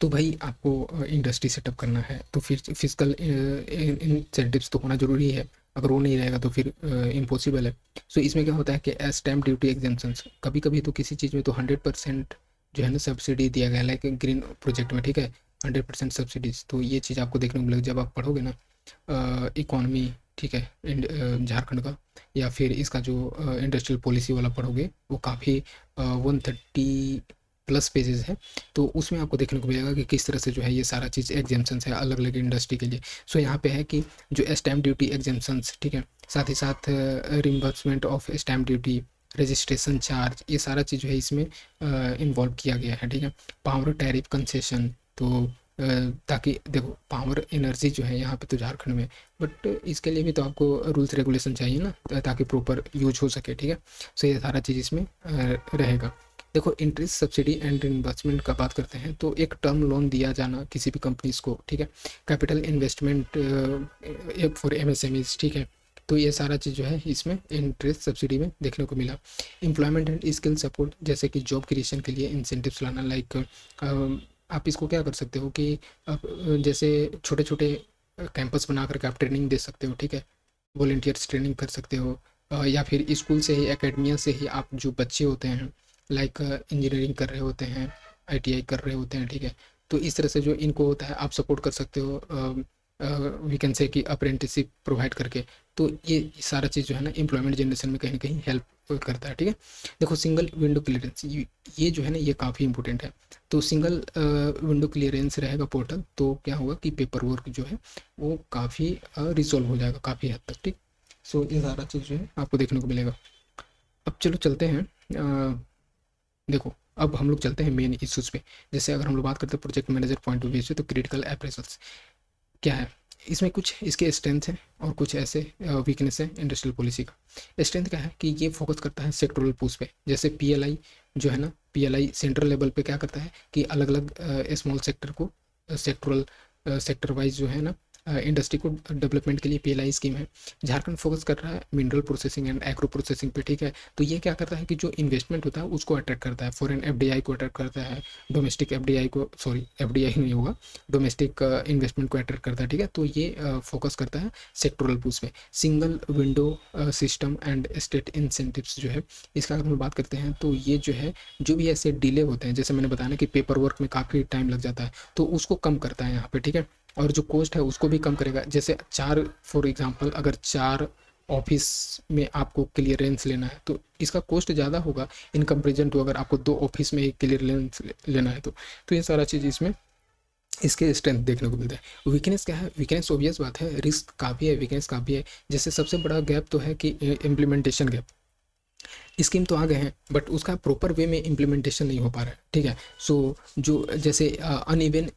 तो भाई आपको इंडस्ट्री सेटअप करना है तो फिर फिजिकल इंसेंटिव्स तो होना ज़रूरी है, अगर वो नहीं रहेगा तो फिर इम्पॉसिबल है। सो इसमें क्या होता है कि स्टैम्प ड्यूटी एग्जेम्पशंस, कभी कभी तो किसी चीज़ में तो 100% जो है ना सब्सिडी दिया गया है, लाइक ग्रीन प्रोजेक्ट में, ठीक है, 100% सब्सिडीज। तो ये चीज़ आपको देखने को मिलेगी जब आप पढ़ोगे ना इकॉनमी, ठीक है, झारखंड का, या फिर इसका जो इंडस्ट्रियल पॉलिसी वाला पढ़ोगे वो काफ़ी 130+ पेजेस है। तो उसमें आपको देखने को मिलेगा कि किस तरह से जो है ये सारा चीज़ एग्जेम्पशंस है अलग अलग इंडस्ट्री के लिए। सो यहाँ पे है कि जो स्टैम्प ड्यूटी एग्जेम्पशंस, ठीक है, साथ ही साथ reimbursement of stamp duty, registration charge, ये सारा चीज़ जो है इसमें इन्वॉल्व किया गया है, ठीक है। पावर टैरिफ कंसेशन, तो ताकि देखो पावर एनर्जी जो है यहाँ पे तो झारखंड में, बट इसके लिए भी तो आपको रूल्स रेगुलेशन चाहिए ना, ताकि प्रॉपर यूज हो सके, ठीक है। सो ये सारा चीज़ इसमें रहेगा। देखो इंटरेस्ट सब्सिडी एंड इन्वेस्टमेंट का बात करते हैं, तो एक टर्म लोन दिया जाना किसी भी कंपनीज को, ठीक है, कैपिटल इन्वेस्टमेंट फॉर MSMEs, ठीक है। तो ये सारा चीज़ जो है इसमें इंटरेस्ट सब्सिडी में देखने को मिला। एम्प्लॉयमेंट एंड स्किल सपोर्ट, जैसे कि जॉब क्रिएशन के लिए इंसेंटिव्स लाना, लाइक आप इसको क्या कर सकते हो कि आप जैसे छोटे छोटे कैंपस बना करके आप ट्रेनिंग दे सकते हो, ठीक है, वॉलंटियर्स ट्रेनिंग कर सकते हो, या फिर स्कूल से ही, एकेडमिया से ही आप जो बच्चे होते हैं लाइक इंजीनियरिंग कर रहे होते हैं, ITI कर रहे होते हैं, ठीक है। तो इस तरह से जो इनको होता है आप सपोर्ट कर सकते हो वी कैन से कि अप्रेंटिसशिप प्रोवाइड करके। तो ये सारा चीज़ जो है ना एम्प्लॉयमेंट जनरेशन में कहीं ना कहीं हेल्प करता है, ठीक है। देखो सिंगल विंडो क्लियरेंस ये जो है ना ये काफ़ी इंपॉर्टेंट है। तो सिंगल विंडो क्लियरेंस रहेगा पोर्टल, तो क्या होगा कि पेपर वर्क जो है वो काफ़ी रिजॉल्व हो जाएगा काफ़ी हद तक, ठीक। सो ये सारा चीज़ जो है आपको देखने को मिलेगा। अब चलो चलते हैं देखो अब हम लोग चलते हैं मेन इश्यूज़ पे। जैसे अगर हम लोग बात करते हैं project manager point of view से, तो क्रिटिकल अप्रेजल्स क्या है, इसमें कुछ इसके स्ट्रेंथ है और कुछ ऐसे वीकनेस है इंडस्ट्रियल पॉलिसी का। स्ट्रेंथ क्या है कि ये फोकस करता है सेक्टोरल पुश पे। जैसे PLI जो है ना, PLI सेंट्रल लेवल पे क्या करता है कि अलग अलग स्मॉल सेक्टर को सेक्टोरल सेक्टर वाइज जो है ना इंडस्ट्री को डेवलपमेंट के लिए PLI स्कीम है। झारखंड फोकस कर रहा है mineral processing and agro processing पे, ठीक है। तो ये क्या करता है कि जो इन्वेस्टमेंट होता है उसको अट्रैक्ट करता है, फॉरेन FDI को अट्रैक्ट करता है, डोमेस्टिक FDI को, सॉरी FDI नहीं होगा, डोमेस्टिक इन्वेस्टमेंट को अट्रैक्ट करता है, ठीक है। तो ये फोकस करता है सेक्टोरल पुश पे। Single window system and state incentives जो है, इसका अगर हम बात करते हैं तो ये जो है जो भी ऐसे डिले होते हैं, जैसे मैंने बताया ना कि पेपर वर्क में काफ़ी टाइम लग जाता है, तो उसको कम करता है यहाँ पे, ठीक है। और जो कॉस्ट है उसको भी कम करेगा। जैसे 4 फॉर एग्जांपल अगर 4 ऑफिस में आपको क्लियरेंस लेना है तो इसका कॉस्ट ज़्यादा होगा इन कंपेरिजन टू अगर आपको 2 ऑफिस में एक क्लियरेंस लेना है तो ये सारा चीज़ इसमें इसके स्ट्रेंथ देखने को मिलता है। वीकनेस क्या है, वीकनेस ऑब्वियस बात है, रिस्क काफ़ी है, वीकनेस काफ़ी है। जैसे सबसे बड़ा गैप तो है कि इम्प्लीमेंटेशन गैप। स्कीम तो आ गए हैं बट उसका प्रॉपर वे में इम्प्लीमेंटेशन नहीं हो पा रहा है, ठीक है। सो जो जैसे अनइवन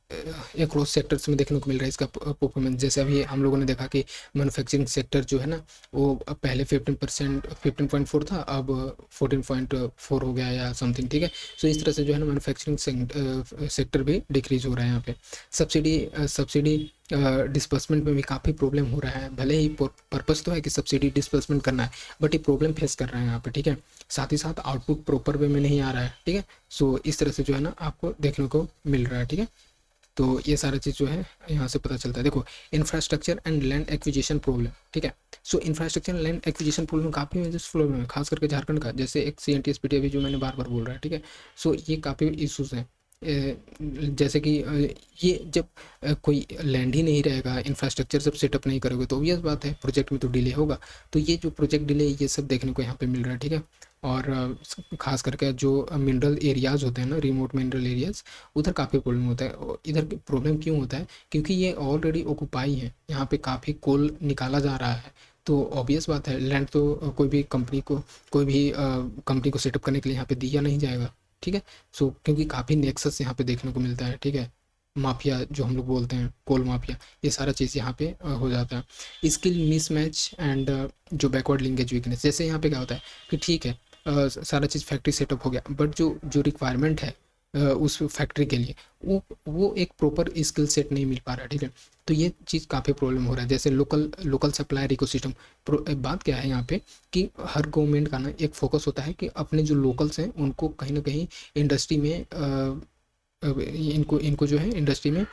क्रॉस सेक्टर्स में देखने को मिल रहा है इसका परफॉर्मेंस। जैसे अभी हम लोगों ने देखा कि मैन्युफैक्चरिंग सेक्टर जो है ना वो पहले 15.4 था, अब 14.4 हो गया या समथिंग, ठीक है। सो इस तरह से जो है ना मैन्युफैक्चरिंग सेक्टर भी डिक्रीज हो रहा है यहाँ पे। सब्सिडी डिस्बर्समेंट में भी काफ़ी प्रॉब्लम हो रहा है। भले ही पर्पस तो है कि सब्सिडी डिस्बर्समेंट करना है, बट ये प्रॉब्लम फेस कर रहे हैं यहाँ पे, ठीक है। साथ ही साथ आउटपुट प्रॉपर वे में नहीं आ रहा है, ठीक है। सो इस तरह से जो है ना आपको देखने को मिल रहा है, ठीक है। तो ये सारा चीज़ जो है यहाँ से पता चलता है। देखो infrastructure and land acquisition problem, ठीक है। So infrastructure and land acquisition problem काफ़ी मेजर प्रॉब्लम है, खास करके झारखंड का। जैसे एक CNTSPT अभी जो मैंने बार बार बोल रहा है, ठीक है। सो ये काफ़ी इशूज़ हैं। जैसे कि ये जब कोई लैंड ही नहीं रहेगा, इंफ्रास्ट्रक्चर सब सेटअप नहीं करोगे तो ऑब्वियस बात है प्रोजेक्ट में तो डिले होगा। तो ये जो प्रोजेक्ट डिले ये सब देखने को यहाँ पे मिल रहा है, ठीक है। और खास करके जो मिनरल एरियाज़ होते हैं ना, रिमोट मिनरल एरियाज़, उधर काफ़ी प्रॉब्लम होता है। और इधर प्रॉब्लम क्यों होता है, क्योंकि ये ऑलरेडी ऑक्यूपाई है, यहाँ पे काफ़ी कोल निकाला जा रहा है। तो ऑब्वियस बात है लैंड तो कोई भी कंपनी को सेटअप करने के लिए यहाँ पे दिया नहीं जाएगा, ठीक है। सो क्योंकि काफ़ी नेक्सस यहाँ पे देखने को मिलता है, ठीक है। माफिया जो हम लोग बोलते हैं, कोल माफिया, ये सारा चीज़ यहाँ पे हो जाता है। स्किल मिसमैच एंड जो बैकवर्ड लिंकेज वीकनेस, जैसे यहाँ पे क्या होता है कि ठीक है सारा चीज़ फैक्ट्री सेटअप हो गया, बट जो जो रिक्वायरमेंट है उस फैक्ट्री के लिए वो एक प्रॉपर स्किल सेट नहीं मिल पा रहा है, ठीक है। तो ये चीज़ काफ़ी प्रॉब्लम हो रहा है। जैसे लोकल सप्लायर इकोसिस्टम, बात क्या है यहाँ पे कि हर गवर्नमेंट का ना एक फोकस होता है कि अपने जो लोकल्स हैं उनको कहीं ना कहीं इंडस्ट्री में इनको इनको जो है इंडस्ट्री में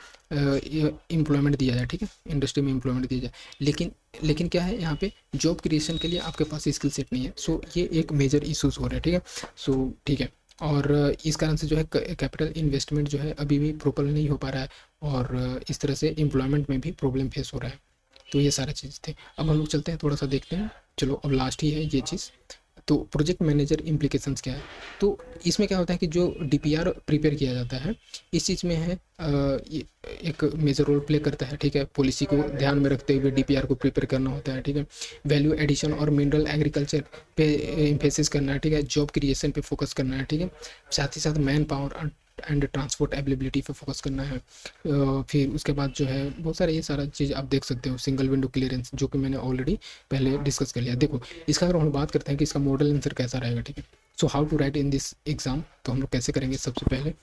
एम्प्लॉयमेंट दिया जाए, ठीक है। इंडस्ट्री में एम्प्लॉयमेंट दिया जाए, लेकिन लेकिन क्या है यहाँ पे जॉब क्रिएशन के लिए आपके पास स्किल सेट नहीं है। सो ये एक मेजर इशूज़ हो रहा है, ठीक है। सो ठीक है। और इस कारण से जो है कैपिटल इन्वेस्टमेंट जो है अभी भी प्रॉपर नहीं हो पा रहा है, और इस तरह से एम्प्लॉयमेंट में भी प्रॉब्लम फेस हो रहा है। तो ये सारा चीज़ थे। अब हम लोग चलते हैं थोड़ा सा देखते हैं, चलो अब लास्ट ही है ये चीज़। तो प्रोजेक्ट मैनेजर इम्प्लीकेशंस क्या है, तो इसमें क्या होता है कि जो DPR प्रिपेयर किया जाता है इस चीज़ में है ये एक मेजर रोल प्ले करता है, ठीक है। पॉलिसी को ध्यान में रखते हुए DPR को प्रिपेयर करना होता है, ठीक है। वैल्यू एडिशन और मिनरल एग्रीकल्चर पे एम्फेसिस करना है, ठीक है। जॉब क्रिएशन पे फोकस करना है, ठीक है। साथ ही साथ man power and transport ability पे फोकस करना है। फिर उसके बाद जो है बहुत सारे ये सारा चीज़ आप देख सकते हो। सिंगल विंडो क्लियरेंस जो कि मैंने ऑलरेडी पहले डिस्कस कर लिया। देखो इसका अगर हम बात करते हैं कि इसका मॉडल आंसर कैसा रहेगा, ठीक है। So how to write in this exam, तो हम लोग कैसे करेंगे सबसे पहले,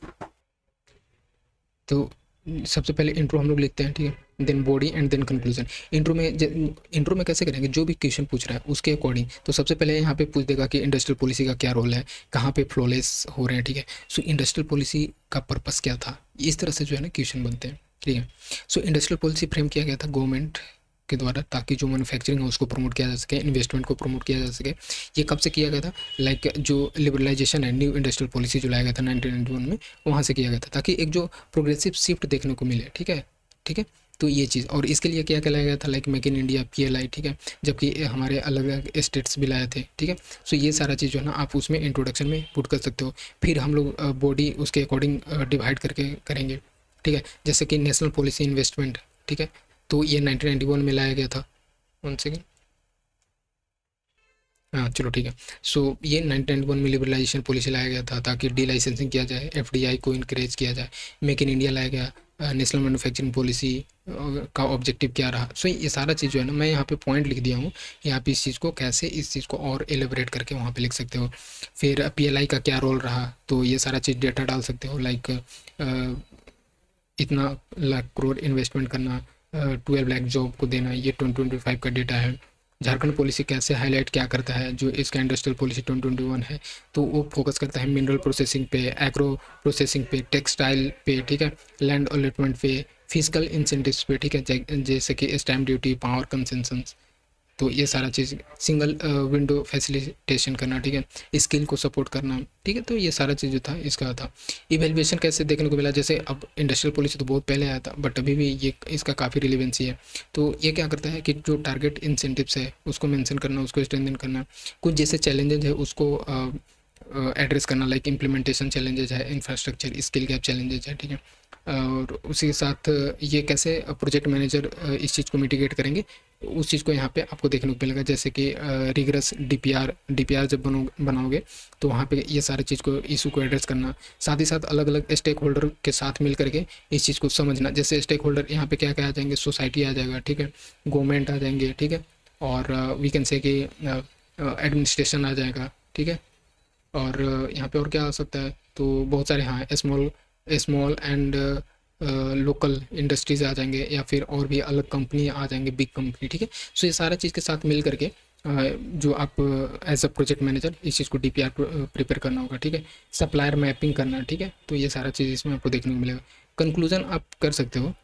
तो सबसे पहले इंट्रो हम लोग लिखते हैं, ठीक है। Then body and then conclusion. Intro में कैसे करेंगे, जो भी क्वेश्चन पूछ रहा है उसके अकॉर्डिंग। तो सबसे पहले यहाँ पे पूछ देगा कि इंडस्ट्रियल पॉलिसी का क्या रोल है, कहाँ पे फ्लॉलेस हो रहे हैं, ठीक है। सो इंडस्ट्रियल पॉलिसी का पर्पस क्या था, इस तरह से जो है ना क्वेश्चन बनते हैं, ठीक है। सो इंडस्ट्रियल पॉलिसी फ्रेम किया गया था गवर्नमेंट के द्वारा, ताकि जो मैन्युफैक्चरिंग है उसको प्रमोट किया जा सके, इन्वेस्टमेंट को प्रमोट किया जा सके। ये कब से किया गया था? लाइक जो लिबरलाइजेशन है, न्यू इंडस्ट्रियल पॉलिसी जो लाया गया था 1991 में, वहाँ से किया गया था, ताकि एक जो प्रोग्रेसिव शिफ्ट देखने को मिले। ठीक है, ठीक है। तो ये चीज़, और इसके लिए क्या क्या लाया गया था, like make in India, PLI, ठीक है, जबकि हमारे अलग अलग स्टेट्स भी लाए थे। ठीक है, सो ये सारा चीज़ जो है ना आप उसमें इंट्रोडक्शन में पुट कर सकते हो। फिर हम लोग बॉडी उसके अकॉर्डिंग डिवाइड करके करेंगे। ठीक है, जैसे कि नेशनल पॉलिसी इन्वेस्टमेंट। ठीक है, तो ये 1991 में लाया गया था। वन सेकेंड, हाँ चलो ठीक है। सो ये 1991 में लिबरलाइजेशन पॉलिसी लाया गया था, ताकि डी लाइसेंसिंग किया जाए, FDI को इनक्रेज किया जाए। मेक इन इंडिया लाया गया, नेशनल मैन्युफैक्चरिंग पॉलिसी का ऑब्जेक्टिव क्या रहा। सो ये सारा चीज़ जो है ना मैं यहाँ पे पॉइंट लिख दिया हूँ। यहाँ पे इस चीज़ को कैसे, इस चीज़ को और एलिब्रेट करके वहाँ पे लिख सकते हो। फिर PLI का क्या रोल रहा, तो ये सारा चीज़ डेटा डाल सकते हो। लाइक इतना लाख करोड़ इन्वेस्टमेंट करना, 12 लाख जॉब को देना, ये 2025 का डेटा है। झारखंड पॉलिसी कैसे हाईलाइट क्या करता है, जो इसका इंडस्ट्रियल पॉलिसी 2021 है, तो वो फोकस करता है मिनरल प्रोसेसिंग पे, एग्रो प्रोसेसिंग पे, टेक्सटाइल पे, ठीक है, लैंड अलॉटमेंट पे, फिजिकल इंसेंटिव्स पे, ठीक है, जैसे कि स्टैम्प ड्यूटी, पावर कंसेंशंस। तो ये सारा चीज़, सिंगल विंडो फैसिलिटेशन करना, ठीक है, स्किल को सपोर्ट करना। ठीक है, तो ये सारा चीज़ जो था इसका था। इवेल्युएशन कैसे देखने को मिला, जैसे अब इंडस्ट्रियल पॉलिसी तो बहुत पहले आया था, बट अभी भी ये इसका काफ़ी रिलेवेंसी है। तो ये क्या करता है कि जो टारगेट इंसेंटिव्स है उसको मेंशन करना, उसको स्ट्रेंथन करना, कुछ जैसे चैलेंजेज है उसको एड्रेस करना, लाइक इम्प्लीमेंटेशन चैलेंजेज है, इंफ्रास्ट्रक्चर स्किल गैप चैलेंजेज है। ठीक है, और उसी के साथ ये कैसे प्रोजेक्ट मैनेजर इस चीज़ को मिटिगेट करेंगे, उस चीज़ को यहाँ पे आपको देखने को मिलेगा। जैसे कि रिगरस DPR जब बनाओगे, तो वहाँ पे ये सारे चीज़ को, इशू को एड्रेस करना, साथ ही साथ अलग अलग स्टेक होल्डर के साथ मिल करके इस चीज़ को समझना। जैसे स्टेक होल्डर यहाँ पे क्या क्या आ जाएंगे, सोसाइटी आ जाएगा, ठीक है, गवर्नमेंट आ जाएंगे, ठीक है, और वी कैन से कि एडमिनिस्ट्रेशन आ जाएगा। ठीक है, और यहाँ पे और क्या आ सकता है, तो बहुत सारे, हाँ, small small and local industries आ जाएंगे, या फिर और भी अलग कंपनी आ जाएंगे, बिग कंपनी। ठीक है, सो ये सारा चीज़ के साथ मिल करके जो आप एज अ प्रोजेक्ट मैनेजर इस चीज़ को DPR प्रिपेयर करना होगा। ठीक है, सप्लायर मैपिंग करना, ठीक है, तो ये सारा चीज़ इसमें आपको देखने को मिलेगा। कंक्लूजन आप कर सकते हो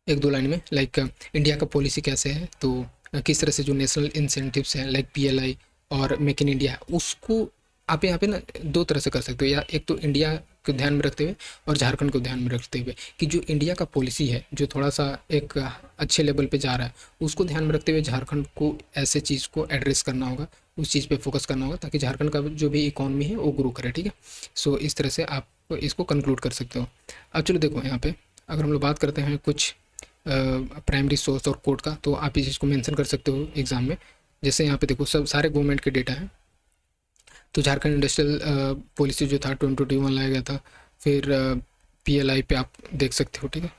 एक दो लाइन में, लाइक इंडिया का पॉलिसी कैसे है, तो किस तरह से जो नेशनल इंसेंटिव्स हैं, लाइक PLI और मेक इन इंडिया है, उसको आप यहाँ पे ना दो तरह से कर सकते हो। या एक तो इंडिया को ध्यान में रखते हुए और झारखंड को ध्यान में रखते हुए, कि जो इंडिया का पॉलिसी है जो थोड़ा सा एक अच्छे लेवल पे जा रहा है, उसको ध्यान में रखते हुए झारखंड को ऐसे चीज़ को एड्रेस करना होगा, उस चीज़ पे फोकस करना होगा, ताकि झारखंड का जो भी इकॉनमी है वो ग्रो करे। ठीक है, सो इस तरह से आप इसको कंक्लूड कर सकते हो। अब चलो देखो, यहाँ पे अगर हम लोग बात करते हैं कुछ प्राइमरी सोर्स और कोड का, तो आप इस चीज़ को मेंशन कर सकते हो एग्ज़ाम में। जैसे यहाँ पे देखो सब सारे गवर्नमेंट के डेटा हैं। तो झारखंड इंडस्ट्रियल पॉलिसी जो था 2021 लाया गया था। फिर PLI पे आप देख सकते हो। ठीक है,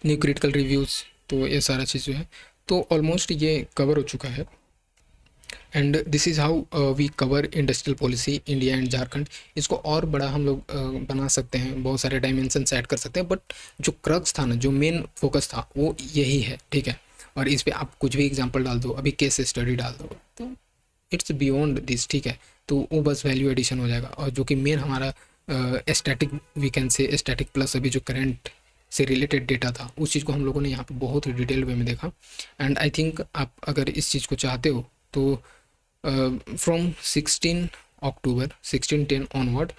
न्यू क्रिटिकल रिव्यूज़, तो ये सारा चीज़ जो है, तो ऑलमोस्ट ये कवर हो चुका है। And this is how we cover industrial policy India and Jharkhand. इसको और बड़ा हम लोग बना सकते हैं, बहुत सारे डायमेंशंस ऐड कर सकते हैं, बट जो क्रक्स था ना, जो मेन फोकस था, वो यही है। ठीक है, और इस पे आप कुछ भी एग्जांपल डाल दो, अभी केस स्टडी डाल दो, तो इट्स बियॉन्ड दिस। ठीक है, तो वो बस वैल्यू एडिशन हो जाएगा। और जो कि मेन हमारा static, we can say static plus अभी जो करंट से रिलेटेड डेटा था, उस चीज़ को हम लोगों ने यहाँ पे बहुत ही डिटेल वे में देखा। एंड आई थिंक आप अगर इस चीज़ को चाहते हो, तो from 16 October 16/10 onward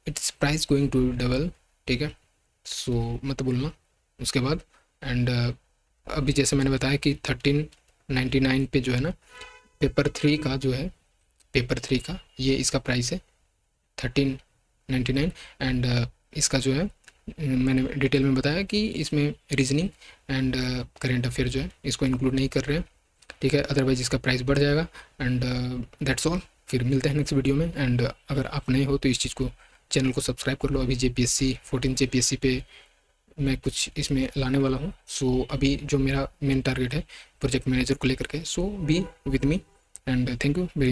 it's price going to double. ठीक है, सो मत भूलना उसके बाद। एंड अभी जैसे मैंने बताया कि 1399 पे जो है ना, पेपर 3 का जो है, पेपर 3 का ये इसका प्राइस है 1399। एंड इसका जो है मैंने डिटेल में बताया कि इसमें रीजनिंग एंड करेंट अफेयर जो है इसको इंक्लूड नहीं कर रहे हैं। ठीक है, अदरवाइज इसका प्राइस बढ़ जाएगा। एंड दैट्स ऑल, फिर मिलते हैं नेक्स्ट वीडियो में। एंड अगर आप नए हो तो इस चीज़ को, चैनल को सब्सक्राइब कर लो। अभी JPSC 14 JPSC पे मैं कुछ इसमें लाने वाला हूँ। सो अभी जो मेरा मेन टारगेट है प्रोजेक्ट मैनेजर को लेकर के, so be with me. And thank you very much.